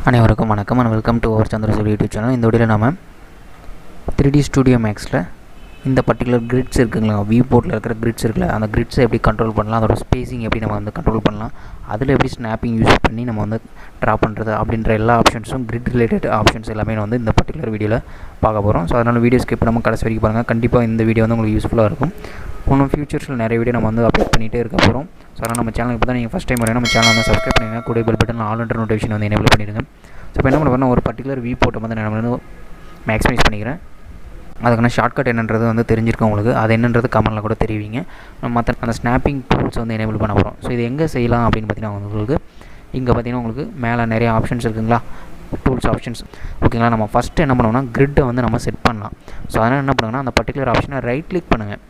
அனைவருக்கும் வணக்கம் and welcome to our Chandra YouTube channel. இந்த வீடியோவில் நம்ம 3D ஸ்டூடியோ மேக்ஸில் இந்த பர்டிகுலர் கிரிட்ஸ் இருக்குங்களா, வியூ போர்ட்டில் இருக்கிற கிரிட்ஸ் இருக்குல்ல, அந்த கிரிட்ஸை எப்படி கண்ட்ரோல் பண்ணலாம், அதோட ஸ்பேசிங் எப்படி நம்ம வந்து கண்ட்ரோல் பண்ணலாம், அதில் எப்படி ஸ்னாப்பிங் யூஸ் பண்ணி நம்ம வந்து ட்ரா பண்ணுறது அப்படின்ற எல்லா ஆப்ஷன்ஸும் கிரிட் ரிலேட்டட் ஆப்ஷன்ஸ் எல்லாமே வந்து இந்த பர்டிகுலர் வீடியோவில் பார்க்க போகிறோம். ஸோ அதனால் வீடியோ ஸ்கிப் பண்ணாமல் கடைசி வரைக்கும் பாருங்கள். கண்டிப்பாக இந்த வீடியோ வந்து உங்களுக்கு யூஸ்ஃபுல்லாக இருக்கும். இன்னும் ஃபியூச்சர்ஸில் நிறைய வீடியோ நம்ம வந்து அப்லோட் பண்ணிகிட்டே இருக்க போகிறோம். ஸோ அதனால் நம்ம சேனல் இப்போ தான் நீங்கள் ஃபஸ்ட் டைம் வரேன், நம்ம சேனல் வந்து சப்ஸ்கிரைப் பண்ணுங்கள், கூட பெல் பட்டன் ஆல் என்ற நோட்டிஃபிகேஷன் வந்து எனேபிள் பண்ணிடுங்க. ஸோ இப்போ என்ன பண்ண ஒரு பர்டிகுலர் வியூ போர்ட்டை வந்து நான் வந்து மேக்ஸிமைஸ் பண்ணிக்கிறேன். அதுக்கான ஷார்ட்கட் என்னன்றது வந்து தெரிஞ்சிருக்கும் உங்களுக்கு. அது என்னன்றது கமெண்ட்டில் கூட தெரிவிங்க. மற்ற அந்த ஸ்னாப்பிங் டூல்ஸ் வந்து எனேபிள் பண்ண போகிறோம். ஸோ இது எங்கே செய்யலாம் அப்படின்னு பார்த்தீங்கன்னா உங்களுக்கு இங்கே பார்த்தீங்கன்னா உங்களுக்கு மேலே நிறைய ஆப்ஷன்ஸ் இருக்குங்களா, டூல்ஸ் ஆப்ஷன்ஸ். ஓகேங்களா, நம்ம ஃபஸ்ட்டு என்ன பண்ணுவோம்னா கிரிட்டை வந்து நம்ம செட் பண்ணலாம். ஸோ அதனால் என்ன பண்ணுங்கன்னா அந்த பர்டிகுலர் ஆப்ஷனை ரைட் கிளிக் பண்ணுங்கள்.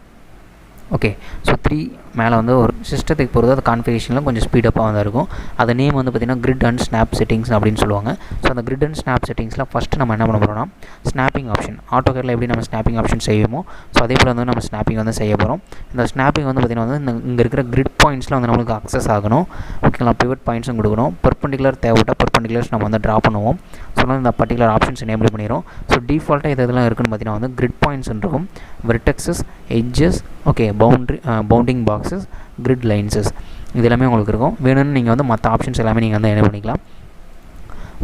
ஓகே, ஸோ 3 மேலே வந்து ஒரு சிஸ்டத்துக்கு போகிறது, அது கான்ஃபிகரேஷனில் கொஞ்சம் ஸ்பீடப்பாக வந்து இருக்கும். அது நேம் வந்து பார்த்திங்கன்னா கிரிட் அண்ட் ஸ்னாப் செட்டிங்ஸ் அப்படின்னு சொல்லுவாங்க. ஸோ அந்த கிரிட் அண்ட் ஸ்னாப் செட்டிங்ஸில் ஃபஸ்ட்டு நம்ம என்ன பண்ண போகிறோம்னா ஸ்னாப்பிங் ஆப்ஷன். ஆட்டோகேடில் எப்படி நம்ம ஸ்னாப்பிங் ஆப்ஷன் செய்வோமோ ஸோ அதே போல் வந்து நம்ம ஸ்னாப்பிங் வந்து செய்ய போகிறோம். இந்த ஸ்னாப்பிங் வந்து பார்த்திங்கன்னா வந்து இங்கே இருக்கிற கிரிட் பாயிண்ட்ஸில் வந்து நம்மளுக்கு அக்சஸ் ஆகணும். ஓகேங்களா, பிவட் பாயிண்ட்ஸும் கொடுக்கணும். பெர்பெண்டிகுலர் தேவைப்பட்டால் பெர்பெண்டிகுலர்ஸ் நம்ம வந்து ட்ரா பண்ணுவோம். ஸோ இந்த பர்டிகுலர் ஆப்ஷன்ஸ் எனேபிள் பண்ணிடும். ஸோ டிஃபால்ட்டாக இதெல்லாம் இருக்குன்னு பார்த்தீங்கன்னா வந்து கிரிட் பாயிண்ட்ஸ் இருக்கும், vertexes, edges, okay, bounding boxes, grid lines, இது எல்லாமே உங்களுக்கு இருக்கும். வேணும்னு நீங்கள் வந்து மற்ற ஆப்ஷன்ஸ் எல்லாமே நீங்கள் வந்து எனேபிள் பண்ணிக்கலாம்.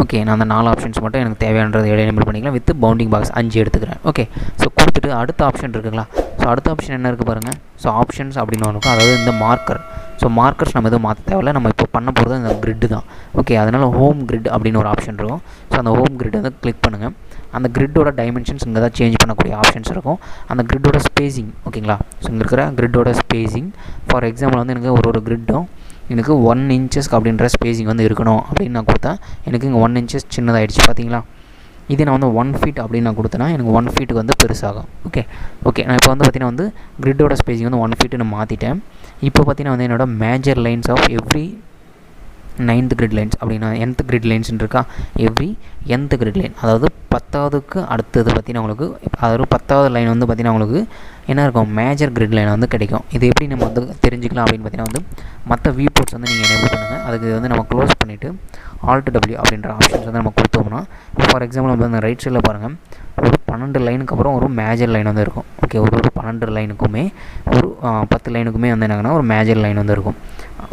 ஓகே, நான் அந்த 4 ஆப்ஷன்ஸ் மட்டும் எனக்கு தேவையானது எனேபிள் பண்ணிக்கலாம். வித் பவுண்டிங் பாக்ஸ் 5 எடுத்துக்கிறேன். ஓகே, ஸோ கொடுத்துட்டு அடுத்த ஆப்ஷன் இருக்குங்களா. ஸோ அடுத்த ஆப்ஷன் என்ன இருக்குது பாருங்கள். ஸோ ஆப்ஷன்ஸ் அப்படின்னு ஒன்று இருக்கும், அதாவது இந்த மார்க்கர். ஸோ மார்க்கர்ஸ் நம்ம எதுவும் மாற்ற தேவையில்ல, நம்ம இப்போ பண்ண போகிறது இந்த கிரிட்டு தான். ஓகே, அதனால் ஹோம் கிரிட் அப்படின்னு ஒரு ஆப்ஷன் இருக்கும். ஸோ அந்த ஹோம் கிரிட் வந்து கிளிக் பண்ணுங்கள். அந்த கிரிட்டோட டைமென்ஷன்ஸ் இங்கே தான் சேஞ்ச் பண்ணக்கூடிய ஆப்ஷன்ஸ் இருக்கும். அந்த கிரிட்டோட ஸ்பேசிங், ஓகேங்களா, ஸோ இங்கே இருக்கிற கிரிட்டோட ஸ்பேசிங் ஃபார் எக்ஸாம்பிள் வந்து எனக்கு ஒரு கிரிட்டும் எனக்கு 1 inches அப்படின்ற ஸ்பேசிங் வந்து இருக்கணும் அப்படின்னு நான் கொடுத்தேன். எனக்கு இங்கே 1 inches சின்னதாகிடுச்சு பார்த்தீங்களா. இதே நான் வந்து 1 feet அப்படின்னு நான் கொடுத்தேன்னா எனக்கு 1 feetக்கு வந்து பெருசாகும். ஓகே நான் இப்போ வந்து பார்த்திங்கன்னா வந்து கிரிட்டோட ஸ்பேசிங் வந்து 1 feet நான் மாற்றிட்டேன். இப்போ பார்த்திங்கன்னா வந்து என்னோட major lines of every 9th grid lines அப்படின்னா 10th கிரிட் லைன்ஸ்ன்னு இருக்கா, எவ்ரி 10th கிரிட் லைன், அதாவது 10வதுக்கு அடுத்தது பார்த்திங்கன்னா உங்களுக்கு, அதாவது 10வது லைன் வந்து பார்த்திங்கன்னா உங்களுக்கு என்ன இருக்கும், மேஜர் கிரிட் லைன் வந்து கிடைக்கும். இது எப்படி நம்ம வந்து தெரிஞ்சுக்கலாம் அப்படின்னு பார்த்திங்கன்னா வந்து மற்ற வியூ போர்ட்ஸ் வந்து நீங்கள் எனேபிள் பண்ணுங்கள். அதுக்கு வந்து நம்ம க்ளோஸ் பண்ணிவிட்டு Alt W அப்படின்ற ஆப்ஷன்ஸ் வந்து நம்ம கொடுத்தோம்னா, ஃபார் எக்ஸாம்பிள் நம்ம அந்த ரைட் சைடில் பாருங்கள், ஒரு 12 லைனுக்கு அப்புறம் ஒரு மேஜர் லைன் வந்து இருக்கும். ஓகே, ஒரு 12 லைனுக்குமே ஒரு 10 லைனுக்குமே வந்து என்னங்கன்னா ஒரு மேஜர் லைன் வந்து இருக்கும்.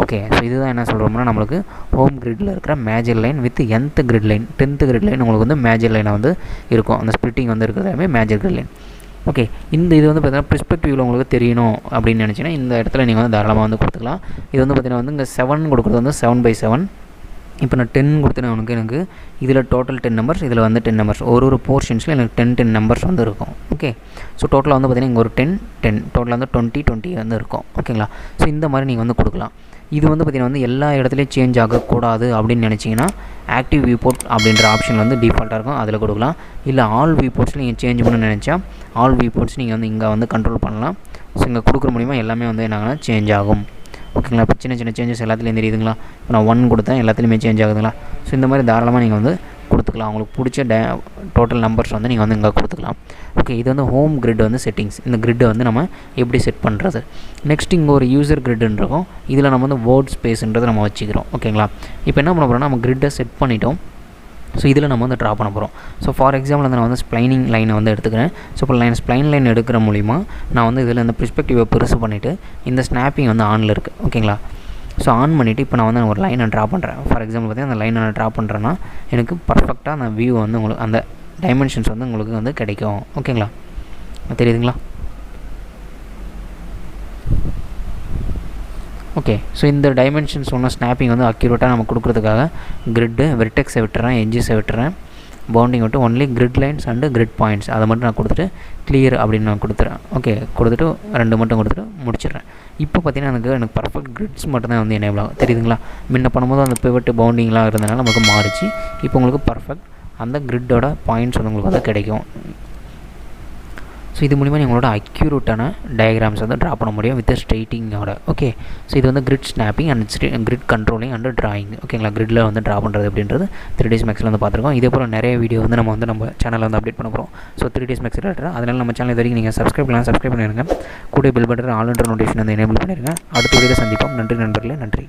ஓகே, ஸோ இதுதான் என்ன சொல்கிறோம்னா நம்மளுக்கு ஹோம் கிரிட்டில் இருக்கிற major line with 10th grid line. 10th grid line உங்களுக்கு வந்து மேஜர் லைனாக வந்து இருக்கும். அந்த ஸ்ப்ளிட்டிங் வந்து இருக்கிறதாமே மேஜர் கிரிட் லைன். ஓகே, இந்த இது வந்து பார்த்திங்கன்னா பெர்ஸ்பெக்டிவில் உங்களுக்கு தெரியணும் அப்படின்னு நினச்சிங்கன்னா இந்த இடத்துல நீங்கள் வந்து தாராளமாக வந்து கொடுத்துக்கலாம். இது வந்து பார்த்திங்கன்னா வந்து இங்கே 7 கொடுக்குறது வந்து 7/7. இப்போ நான் 10 கொடுத்தேன்னா எனக்கு இதில் டோட்டல் 10 நம்பர்ஸ், இதில் வந்து 10 நம்பர்ஸ், ஒரு போர்ஷன்ஸில் எனக்கு 10 நம்பர்ஸ் வந்து இருக்கும். ஓகே, ஸோ டோட்டலாக வந்து பார்த்திங்கன்னா இங்கே ஒரு 10 டோட்டலாக வந்து 20 வந்து இருக்கும். ஓகேங்களா, ஸோ இந்த மாதிரி நீங்கள் வந்து கொடுக்கலாம். இது வந்து பார்த்திங்கன்னா வந்து எல்லா இடத்துலையும் சேஞ்ச் ஆகக்கூடாது அப்படின்னு நினச்சிங்கன்னா ஆக்டிவ் வியூ போர்ட் அப்படின்ற ஆப்ஷன் வந்து டிஃபால்ட்டாக இருக்கும், அதில் கொடுக்கலாம். இல்லை ஆல் வியூ போர்ட்ஸில் நீங்கள் சேஞ்ச் பண்ண நினச்சா ஆல் வியூ போர்ட்ஸ் நீங்கள் வந்து இங்கே வந்து கண்ட்ரோல் பண்ணலாம். ஸோ இங்கே கொடுக்குற மூலிமா எல்லாமே வந்து என்னங்கன்னா சேஞ்ச் ஆகும். ஓகேங்களா, இப்போ சின்ன சின்ன சேஞ்சஸ் எல்லாத்துலேயும் தெரியுதுங்களா. இப்போ நான் 1 கொடுத்தேன், எல்லாத்துலேயுமே சேஞ்ச் ஆகுதுங்களா. ஸோ இந்த மாதிரி தாராளமாக நீங்கள் வந்து கொடுத்துக்கலாம். உங்களுக்கு பிடிச்ச டோட்டல் நம்பர்ஸ் வந்து நீங்கள் வந்து இங்கே கொடுத்துக்கலாம். ஓகே, இது வந்து ஹோம் கிரிட் வந்து செட்டிங்ஸ். இந்த கிரிட்டை வந்து நம்ம எப்படி செட் பண்ணுறது. நெக்ஸ்ட் இங்கே ஒரு யூசர் கிரிட்னு இருக்கும், இதில் நம்ம வந்து வேர்ட் ஸ்பேஸ்ன்றதை நம்ம வச்சுக்கிறோம். ஓகேங்களா, இப்போ என்ன பண்ண போகிறோம்னா நம்ம கிரிட்டை செட் பண்ணிட்டோம். ஸோ இதில் நம்ம வந்து ட்ரா பண்ண போகிறோம். ஸோ ஃபார் எக்ஸாம்பிள் வந்து நான் வந்து ஸ்ப்ளைனிங் லைனை வந்து எடுத்துக்கிறேன். ஸோ இப்போ ஸ்ப்ளைன் லைன் எடுக்கிற மூலிமா நான் வந்து இதில் இந்த பெர்ஸ்பெக்டிவை பெருசு பண்ணிவிட்டு இந்த ஸ்னாப்பிங் வந்து ஆனில் இருக்குது. ஓகேங்களா, ஸோ ஆன் பண்ணிவிட்டு இப்போ நான் வந்து ஒரு லைனை ட்ரா பண்ணுறேன். ஃபார் எக்ஸாம்பிள் பார்த்தீங்கன்னா அந்த லைனை நான் ட்ரா பண்ணுறேன்னா எனக்கு பர்ஃபெக்டாக அந்த வியூ வந்து உங்களுக்கு அந்த டைமென்ஷன்ஸ் வந்து உங்களுக்கு வந்து கிடைக்கும். ஓகேங்களா, தெரியுதுங்களா. ஓகே, ஸோ இந்த டைமென்ஷன்ஸ் சொன்ன ஸ்னாப்பிங் வந்து அக்யூரேட்டாக நம்ம கொடுக்குறதுக்காக கிரிட்டு வெர்டெக்ஸை விட்டுறேன், எட்ஜஸை விட்டுறேன், பவுண்டிங் விட்டு only grid lines and grid points அதை மட்டும் நான் கொடுத்துட்டு கிளியர் அப்படின்னு நான் கொடுத்துறேன். ஓகே, கொடுத்துட்டு 2 மட்டும் கொடுத்துட்டு முடிச்சிடுறேன். இப்போ பார்த்தீங்கன்னா எனக்கு பர்ஃபெக்ட் கிரிட்ஸ் மட்டும் தான் வந்து எனேபிள் ஆகும். தெரியுதுங்களா, முன்ன பண்ணும்போது அந்த பிவட் பவுண்டிங்லாம் இருந்தனால நமக்கு மாறிச்சு. இப்போ உங்களுக்கு பர்ஃபெக்ட் அந்த கிரிட்டோட பாயிண்ட்ஸ் வந்து உங்களுக்கு வந்து கிடைக்கும். ஸோ இது மூலிமா உங்களோட அக்யூரேட்டான டயக்ராம்ஸ் வந்து ட்ரா பண்ண முடியும் வித் ஸ்ட்ரெயிட்டிங்கோட. ஓகே, ஸோ இது வந்து grid snapping and grid controlling and drawing. ஓகேங்களா, கிரிட்டில் வந்து ட்ரா பண்ணுறது அப்படின்றது 3ds மேக்ஸில் வந்து பார்த்துருக்கோம். இதே போல் நிறைய வீடியோ வந்து நம்ம சேனலில் வந்து அப்டேட் பண்ண போகிறோம். So 3ds Max related. அதனால் நம்ம சேனல் இது வரைக்கும் நீங்கள் சப்ஸ்கிரைப் பண்ணிடுங்க. கூட பெல் பட்டன் ஆல் என்ற நோட்டிஃபிகேஷன் வந்து எனேபிள் பண்ணிடுங்க. அடுத்த வீடியோவில் சந்திப்போம். நன்றி நண்பர்களே, நன்றி.